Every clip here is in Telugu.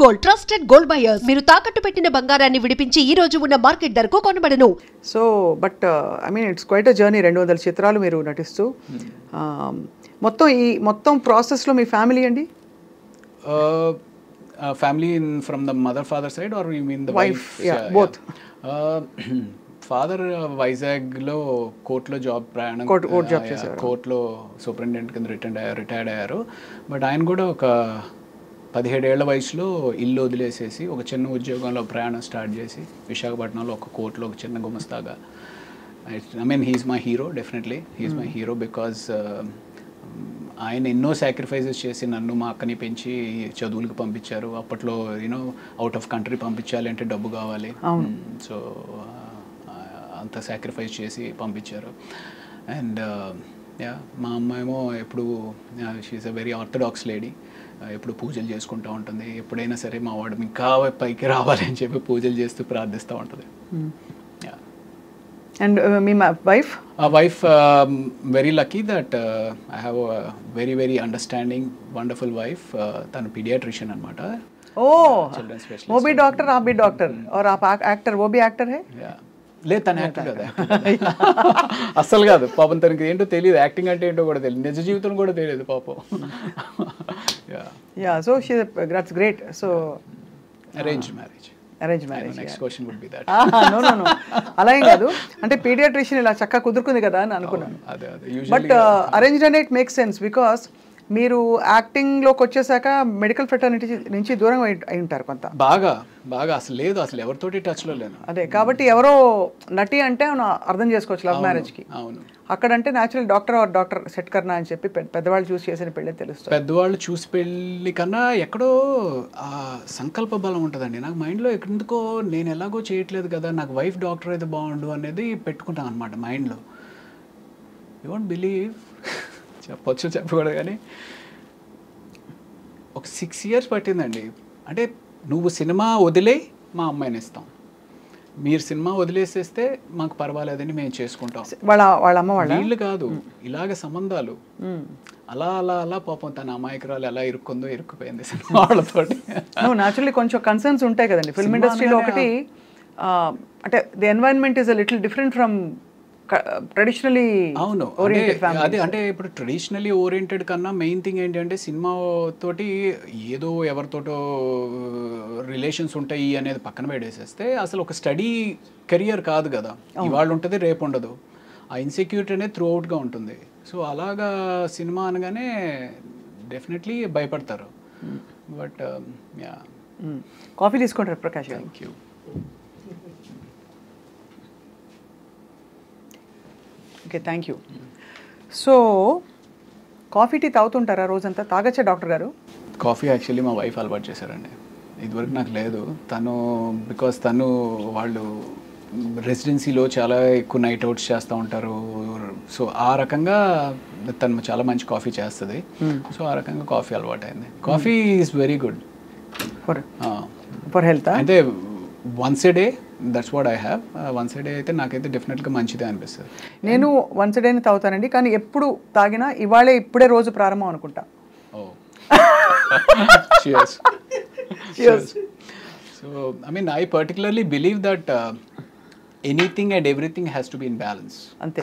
Gold trusted gold buyers. మీరు తాకట్టు పెట్టిన బంగారాన్ని విడిపించి ఈ రోజు ఉన్న మార్కెట్ ధరకు కొనబడను. So but I mean it's quite a journey. 200 చిత్రాలు మీరు నటిస్తూ మొత్తం ప్రాసెస్లో మీ ఫ్యామిలీ అండి? Family from the mother father side, or you mean the wife? Yeah, both. Father వైజాగ్లో కోర్టులో జాబ్ ప్రయాణం కోర్టులో సూపరింటెండెంట్ కింద రిటైర్డ్ అయ్యారు. బట్ ఆయన కూడా ఒక 17 ఏళ్ల వయసులో ఇల్లు వదిలేసేసి ఒక చిన్న ఉద్యోగంలో ప్రయాణం స్టార్ట్ చేసి విశాఖపట్నంలో ఒక కోర్టులో ఒక చిన్న గుమస్తాగా. I mean he's my hero, definitely he's my hero because ఆయన ఎన్నో సాక్రిఫైసెస్ చేసి నన్ను మా అక్కని పెంచి చదువులకు పంపించారు. అప్పట్లో యూనో అవుట్ ఆఫ్ కంట్రీ పంపించాలి అంటే డబ్బు కావాలి, సో అంత సాక్రిఫైస్ చేసి పంపించారు. అండ్ మా అమ్మ ఏమో ఎప్పుడు she's a very orthodox lady, ఎప్పుడు పూజలు చేసుకుంటూ ఉంటుంది. ఎప్పుడైనా సరే మా వాడు ఇంకా పైకి రావాలి అని చెప్పి పూజలు చేస్తూ ప్రార్థిస్తూ ఉంటుంది. And me wife? Wife very lucky that I have very very understanding wonderful wife. తను పీడియాట్రిషియన్ అనమాట. Children specialist. वो भी डॉक्टर, आप भी डॉक्टर, और आप एक्टर, वो भी एक्टर है? లేదు, తను యాక్టర్ కదా. అస్సలు కాదు పాపం, తనకి ఏంటో తెలియదు, యాక్టింగ్ అంటే ఏంటో కూడా తెలియదు, నిజ జీవితం కూడా తెలియదు పాపం. So that's great. So arranged marriage. Next question would be that. No అలా ఏం కాదు, అంటే పీడియాట్రిషియన్ ఇలా చక్కగా కుదురుకుంది కదా అని అనుకున్నాను. బట్ అరేంజ్డ్ అనే ఇట్ మేక్స్ సెన్స్ బికాస్ మీరు యాక్టింగ్లోకి వచ్చేసాక మెడికల్ ఫెటర్నిటీ నుంచి దూరం అయి ఉంటారు కొంత. బాగా అసలు లేదు, అసలు ఎవరితోటి టచ్లో లేను. అదే కాబట్టి ఎవరో నటి అంటే అర్థం చేసుకోవచ్చు లవ్ మ్యారేజ్కి. అవును, అక్కడంటే న్యాచురల్ డాక్టర్ సెట్ కర్నా అని చెప్పి పెద్దవాళ్ళు చూసి చేసిన పెళ్ళి తెలుస్తుంది. పెద్దవాళ్ళు చూసి పెళ్ళి కన్నా ఎక్కడో సంకల్ప బలం ఉంటుందండి. నాకు మైండ్లో ఎందుకో నేను ఎలాగో చేయట్లేదు కదా, నాకు వైఫ్ డాక్టర్ అయితే బాగుండు అనేది పెట్టుకుంటాను అనమాట మైండ్లో. యూ వోంట్ బిలీవ్, చెప్పకూడదు కానీ ఒక 6 years పట్టిందండి. అంటే నువ్వు సినిమా వదిలే మా అమ్మాయిని ఇస్తాం, మీరు సినిమా వదిలేసేస్తే మాకు పర్వాలేదని మేము చేసుకుంటాం. వాళ్ళ అమ్మ వీళ్ళు కాదు, ఇలాగ సంబంధాలు అలా అలా అలా పాపం తన అమాయకురాలు ఎలా ఇరుక్కుపోయింది సినిమా వాళ్ళతోటి. న్యాచురల్లీ కొంచెం కన్సర్న్స్ ఉంటాయి కదండి ఫిల్మ్ ఇండస్ట్రీలో. ఒకటి అంటే the environment is a little different from traditionally. అవును, అదే అంటే ఇప్పుడు ట్రెడిషనలీ ఓరియంటెడ్ కన్నా మెయిన్ థింగ్ ఏంటంటే సినిమా తోటి ఏదో ఎవరితోటో రిలేషన్స్ ఉంటాయి అనేది పక్కన పెట్టేసేస్తే అసలు ఒక స్టడీ కెరియర్ కాదు కదా, ఇవాళ ఉంటుంది రేపు ఉండదు. ఆ ఇన్సెక్యూరిటీ అనేది త్రూ అవుట్గా ఉంటుంది. సో అలాగా సినిమా అనగానే డెఫినెట్లీ భయపడతారు. But yeah. కాఫీ తీసుకుంటారు Prakash? Thank you. Okay, thank you. So coffee tea తాగుతుంటారా రోజంతా? తాగచ్చా డాక్టర్ గారు? కాఫీ యాక్చువల్లీ మా వైఫ్ అలవాటు చేశారండి, ఇదివరకు నాకు లేదు. బికాస్ వాళ్ళు రెసిడెన్సీలో చాలా ఎక్కువ నైట్ అవుట్స్ చేస్తూ ఉంటారు. సో ఆ రకంగా తను చాలా మంచి కాఫీ చేస్తుంది. సో ఆ రకంగా కాఫీ అలవాటు అయింది. Coffee is very good for health. అంటే once a day, that's what I have. Once a day అయితే నాకైతే డెఫినెట్గా మంచిదే అనిపిస్తుంది. నేను వన్స్ ఏ డేని తాగుతానండి, కానీ ఎప్పుడు తాగినా ఇప్పుడే రోజు ప్రారంభం అనుకుంటా. So I mean I particularly believe that anything and everything has to be in balance. అంతే.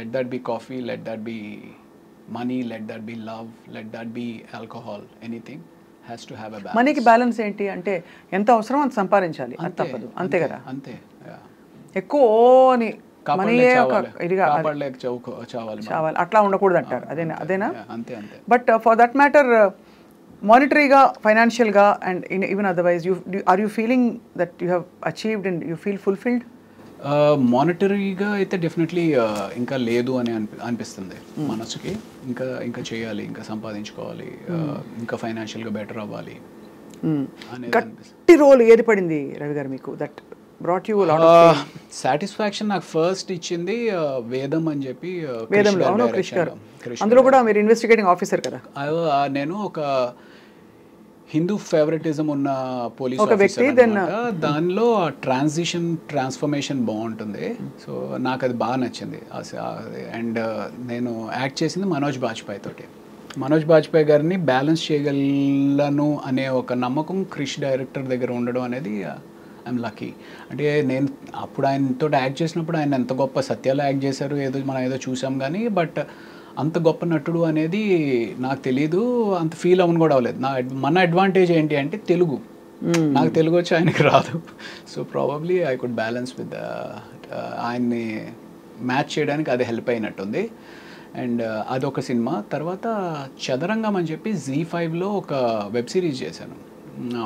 Let that be coffee, let that be money, let that be love, let that be alcohol, anything has to have a balance. మనీకి బ్యాలెన్స్ ఏంటి అంటే ఎంత అవసరం అంత సంపాదించాలి, అది తప్పదు. అంతే కదా, అంతే. ఎక్కువ అని చావాలి అట్లా ఉండకూడదు అంటారు. అదేనా? అంతే అంతే. బట్ ఫర్ దట్ మ్యాటర్ మానిటరీగా, ఫైనాన్షియల్గా and even otherwise are you feeling that you have achieved and you feel fulfilled? మానిటరీగా అయితే డెఫినెట్లీ ఇంకా లేదు అని అనిపిస్తుంది మనసుకి. ఇంకా చేయాలి, ఇంకా సంపాదించుకోవాలి, ఇంకా ఫైనాన్షియల్గా బెటర్ అవ్వాలి అనేది. గట్టి రోల్ ఏది పడింది రవి గారు మీకు that brought you lot of satisfaction? నాకు ఫస్ట్ ఇచ్చింది వేదం అని చెప్పి. వేదంలో క్రిష్ గారు, అందులో కూడా మీరు ఇన్వెస్టిగేటింగ్ ఆఫీసర్ కదా. నేను ఒక హిందూ ఫేవరెటిజం ఉన్న పోలీస్ వ్యక్తి, దానిలో ట్రాన్స్ఫర్మేషన్ బాగుంటుంది. సో నాకు అది బాగా నచ్చింది. అండ్ నేను యాక్ట్ చేసింది మనోజ్ బాజ్పాయ్ తోటి. మనోజ్ బాజ్పేయి గారిని బ్యాలెన్స్ చేయగలను అనే ఒక నమ్మకం క్రిష్ డైరెక్టర్ దగ్గర ఉండడం అనేది ఐఎమ్ లక్కీ. అంటే నేను అప్పుడు ఆయనతో యాక్ట్ చేసినప్పుడు ఆయన ఎంత గొప్ప సత్యాలు యాక్ట్ చేశారు ఏదో మనం ఏదో చూసాం కానీ బట్ అంత గొప్ప నటుడు అనేది నాకు తెలీదు, అంత ఫీల్ అవ్వను కూడా అవ్వలేదు. మన అడ్వాంటేజ్ ఏంటి అంటే తెలుగు, నాకు తెలుగు వచ్చి ఆయనకి రాదు. So probably I could balance with ఆయన్ని మ్యాచ్ చేయడానికి అది హెల్ప్ అయినట్టుంది. అండ్ అదొక సినిమా. తర్వాత చదరంగం అని చెప్పి Z5లో ఒక వెబ్ సిరీస్ చేశాను.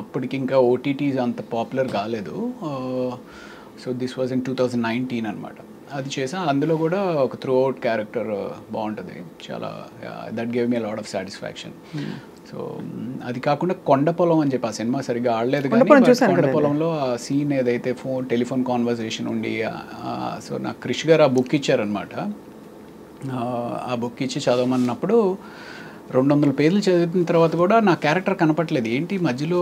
అప్పటికి ఇంకా ఓటీటీస్ అంత పాపులర్ కాలేదు. సో దిస్ వాజ్ ఇన్ 2019 అనమాట. అది చేసాను. అందులో కూడా ఒక త్రూ అవుట్ క్యారెక్టర్ బాగుంటుంది చాలా. That gave me a lot of satisfaction. So అది కాకుండా కొండపొలం అని చెప్పి ఆ సినిమా సరిగ్గా ఆడలేదు కానీ కొండపొలంలో ఆ సీన్ ఏదైతే టెలిఫోన్ కాన్వర్సేషన్ ఉండి సో నాకు క్రిష్ గారు ఆ బుక్ ఇచ్చారనమాట. ఆ బుక్ ఇచ్చి చదవమన్నప్పుడు 200 పేజీలు చదివిన తర్వాత కూడా నా క్యారెక్టర్ కనపట్లేదు. ఏంటి మధ్యలో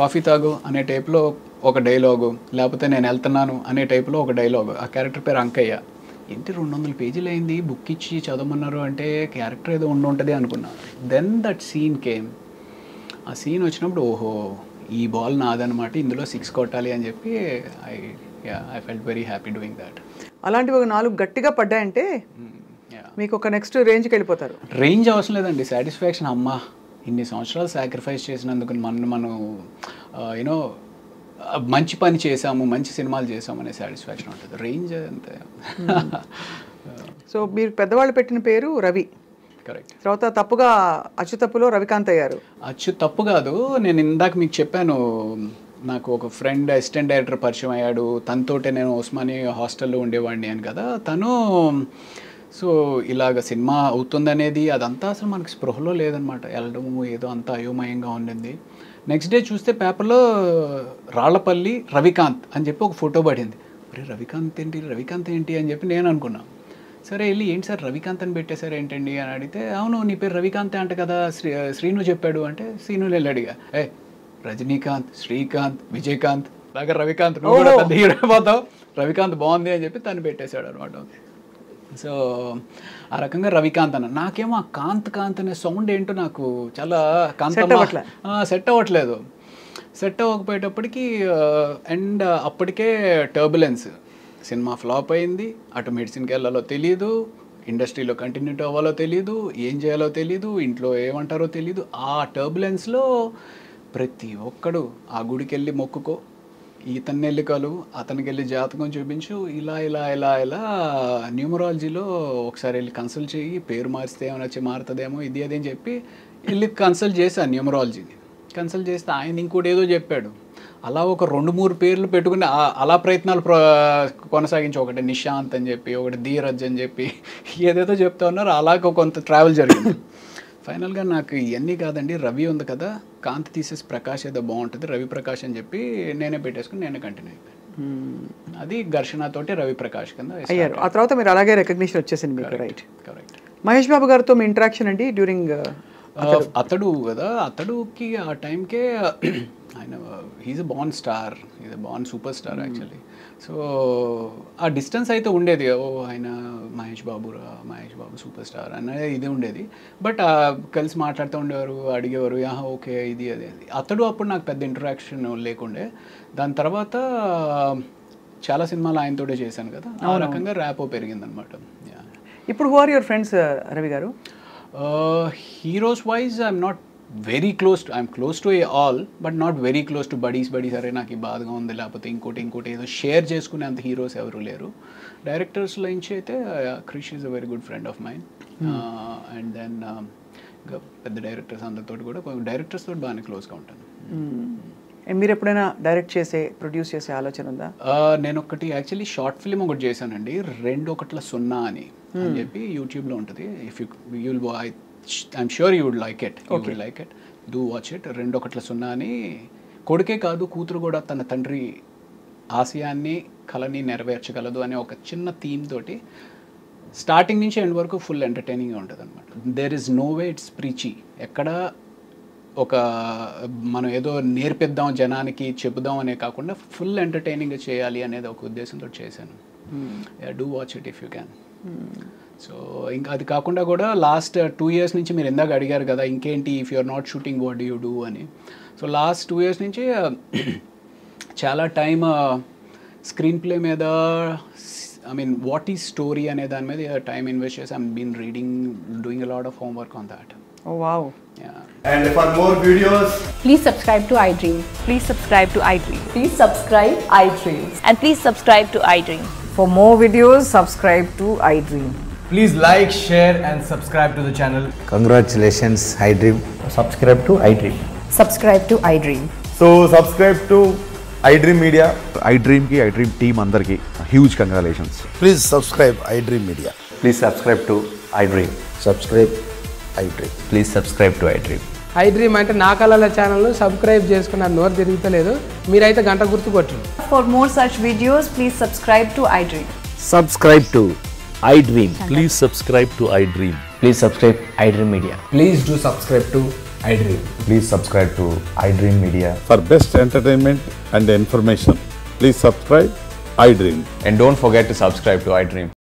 కాఫీ తాగు అనే టైప్లో ఒక డైలాగు, లేకపోతే నేను వెళ్తున్నాను అనే టైప్లో ఒక డైలాగు. ఆ క్యారెక్టర్ పేరు అంకయ్య. ఏంటి 200 పేజీలు అయింది, బుక్ ఇచ్చి చదవమన్నారు అంటే క్యారెక్టర్ ఏదో ఉంటుంది అనుకున్నాను. Then that scene came. ఆ సీన్ వచ్చినప్పుడు ఓహో ఈ బాల్ నాదనమాట, ఇందులో 6 కొట్టాలి అని చెప్పి I felt very happy doing that. అలాంటివి ఒక 4 గట్టిగా పడ్డాయంటే మీకు ఒక నెక్స్ట్ రేంజ్కి వెళ్ళిపోతారు. రేంజ్ అవసరం లేదండి, సాటిస్ఫాక్షన్. అమ్మా ఇన్ని సంవత్సరాలు సాక్రిఫైస్ చేసినందుకు మనం యూనో మంచి పని చేసాము, మంచి సినిమాలు చేసాము అనే సాటిస్ఫాక్షన్ ఉంటుంది. రేంజ్ అంతే. సో మీరు పెద్దవాళ్ళు పెట్టిన పేరు రవి, కరెక్ట్. తర్వాత తప్పుగా అచ్చు తప్పులో రవికాంత్ అయ్యారు. అచ్చు తప్పు కాదు, నేను ఇందాక మీకు చెప్పాను నాకు ఒక ఫ్రెండ్ అసిస్టెంట్ డైరెక్టర్ పరిచయం అయ్యాడు, తనతోటే నేను ఉస్మాని హాస్టల్లో ఉండేవాడిని అని కదా. తను సో ఇలాగ సినిమా అవుతుందనేది అదంతా అసలు మనకి స్పృహలో లేదనమాట. వెళ్ళడము ఏదో అంతా అయోమయంగా ఉండింది. నెక్స్ట్ డే చూస్తే పేపర్లో రాళ్లపల్లి రవికాంత్ అని చెప్పి ఒక ఫోటో పడింది. అరే రవికాంత్ ఏంటి అని చెప్పి నేను అనుకున్నాను. సరే వెళ్ళి ఏంటి సార్ రవికాంత్ అని పెట్టేశారు ఏంటండి అని అడిగితే, అవును నీ పేరు రవికాంత్ అంట కదా, శ్రీను చెప్పాడు అంటే శ్రీను వెళ్ళి అడిగా, రజనీకాంత్, శ్రీకాంత్, విజయకాంత్ లాగా రవికాంత్ నువ్వు కూడా పెద్ద హీరో అయిపోతావు, రవికాంత్ బాగుంది అని చెప్పి తను పెట్టేశాడు అనమాట. సో ఆ రకంగా రవికాంత్ అన్న. నాకేమో ఆ కాంత్ అనే సౌండ్ ఏంటో నాకు చాలా సెట్ అవ్వట్లేదు. సెట్ అవ్వకపోయేటప్పటికి అండ్ అప్పటికే టర్బులెన్స్, సినిమా ఫ్లాప్ అయింది, అటు మెడిసిన్కి వెళ్ళాలో తెలియదు, ఇండస్ట్రీలో కంటిన్యూటీ అవ్వాలో తెలియదు, ఏం చేయాలో తెలియదు, ఇంట్లో ఏమంటారో తెలియదు. ఆ టర్బులెన్స్లో ప్రతి ఒక్కడు ఆ గుడికి వెళ్ళి మొక్కుకో, ఈతన్ని వెళ్ళి కలు, అతనికి వెళ్ళి జాతకం చూపించు, ఇలా న్యూమరాలజీలో ఒకసారి వెళ్ళి కన్సల్ట్ చేయి, పేరు మారిస్తే ఏమైనా వచ్చి మారుతుందేమో ఇది అదేని చెప్పి వెళ్ళి కన్సల్ట్ చేశాను న్యూమరాలజీని. కన్సల్ట్ చేస్తే ఆయన ఇంకోటి ఏదో చెప్పాడు. అలా ఒక 2-3 పేర్లు పెట్టుకుని అలా ప్రయత్నాలు కొనసాగించి, ఒకటి నిశాంత్ అని చెప్పి, ఒకటి ధీరజ్ అని చెప్పి ఏదేదో చెప్తా ఉన్నారు. అలాగ కొంత ట్రావెల్ జరిగింది. ఫైనల్గా నాకు ఇవన్నీ కాదండి, రవి ఉంది కదా, కాంతి తీసేసి ప్రకాష్ ఏదో బాగుంటుంది, రవి ప్రకాష్ అని చెప్పి నేనే పెట్టేసుకుని నేనే కంటిన్యూ అయిపోయాను. అది ఘర్షణతోటి రవి ప్రకాష్ కింద అయ్యారు. ఆ తర్వాత మీరు అలాగే రికగ్నిషన్ వచ్చేసింది మీకు. Right, correct. మహేష్ బాబు గారితో మీ ఇంటరాక్షన్ అండి డ్యూరింగ్ అతడు కదా, అతడుకి ఆ టైంకే ఆయన he's a born star, he's a born super star actually. So ఆ డిస్టెన్స్ అయితే ఉండేది, ఓ ఆయన మహేష్ బాబు సూపర్ స్టార్ అనేది ఇది ఉండేది. బట్ కలిసి మాట్లాడుతూ ఉండేవారు, అడిగేవారు ఓకే ఇది అదే. అతడు అప్పుడు నాకు పెద్ద ఇంటరాక్షన్ లేకుండే. దాని తర్వాత చాలా సినిమాలు ఆయనతోటే చేశాను కదా, ఆ రకంగా ర్యాపో పెరిగిందనమాట. ఇప్పుడు who are your friends Ravi గారు? Heroes wise I'm not very close, I'm close to all but not very close to buddies. అరే నాకు ఈ బాధగా ఉంది, లేకపోతే ఇంకోటి ఏదో షేర్ చేసుకునే అంత హీరోస్ ఎవరు లేరు. డైరెక్టర్స్లో నుంచి అయితే Krish is a very good friend of mine. And then ఇంకా పెద్ద డైరెక్టర్స్ అందరితో కూడా, డైరెక్టర్స్ తోటి బాగానే క్లోజ్గా ఉంటాను. మీరు ఎప్పుడైనా డైరెక్ట్ ప్రొడ్యూస్ చేసే ఆలోచన ఉందా? నేను ఒకటి యాక్చువల్లీ షార్ట్ ఫిల్మ్ ఒకటి చేశానండి, 2:0 అని చెప్పి యూట్యూబ్లో ఉంటుంది. If you'll I'm sure you would like it, do watch it. 2:0 అని కొడుకే కాదు కూతురు కూడా తన తండ్రి ఆశయాన్ని కళని నెరవేర్చగలదు అనే ఒక చిన్న థీమ్ తోటి స్టార్టింగ్ నుంచి ఎండ్ వరకు ఫుల్ ఎంటర్టైనింగ్గా ఉంటుంది అనమాట. There is no way it's preachy. ఎక్కడ ఒక మనం ఏదో నేర్పిద్దాం జనానికి చెబుదాం అనే కాకుండా ఫుల్ ఎంటర్టైనింగ్గా చేయాలి అనేది ఒక ఉద్దేశంతో చేశాను. Do watch it if you can. So ఇంకా అది కాకుండా కూడా లాస్ట్ 2 years నుంచి మీరు ఇందాక అడిగారు కదా ఇంకేంటి if you are not shooting what do you do అని. సో లాస్ట్ 2 years నుంచి చాలా టైం స్క్రీన్ ప్లే మీద, I mean what is story అనే దాని మీద టైం ఇన్వెస్ట్ చేసి I'm been reading, doing a lot of homework on that. Oh wow. Yeah. And for more videos, Please subscribe to iDream. Please subscribe to iDream. Please subscribe iDream. And please subscribe to iDream. For more videos, subscribe to iDream. please like, share and subscribe to the channel. Congratulations, iDream. Subscribe to iDream. Subscribe to iDream. So subscribe to iDream Media. iDream ki iDream team andarki huge congratulations. Please subscribe iDream Media. Please subscribe to iDream. Subscribe iDream. Please subscribe to iDream. iDream అంటే నా కళల ఛానల్ను సబ్స్క్రైబ్ చేసుకున్న నోరు తిరుగుతలేదు, మీరైతే గంట గుర్తు కొట్టండి. For more such videos, please subscribe to iDream. Subscribe to iDream. Please subscribe to iDream. Please subscribe iDream Media. Please do subscribe to iDream. Please subscribe to iDream Media. For best entertainment and information, please subscribe iDream. And don't forget to subscribe to iDream.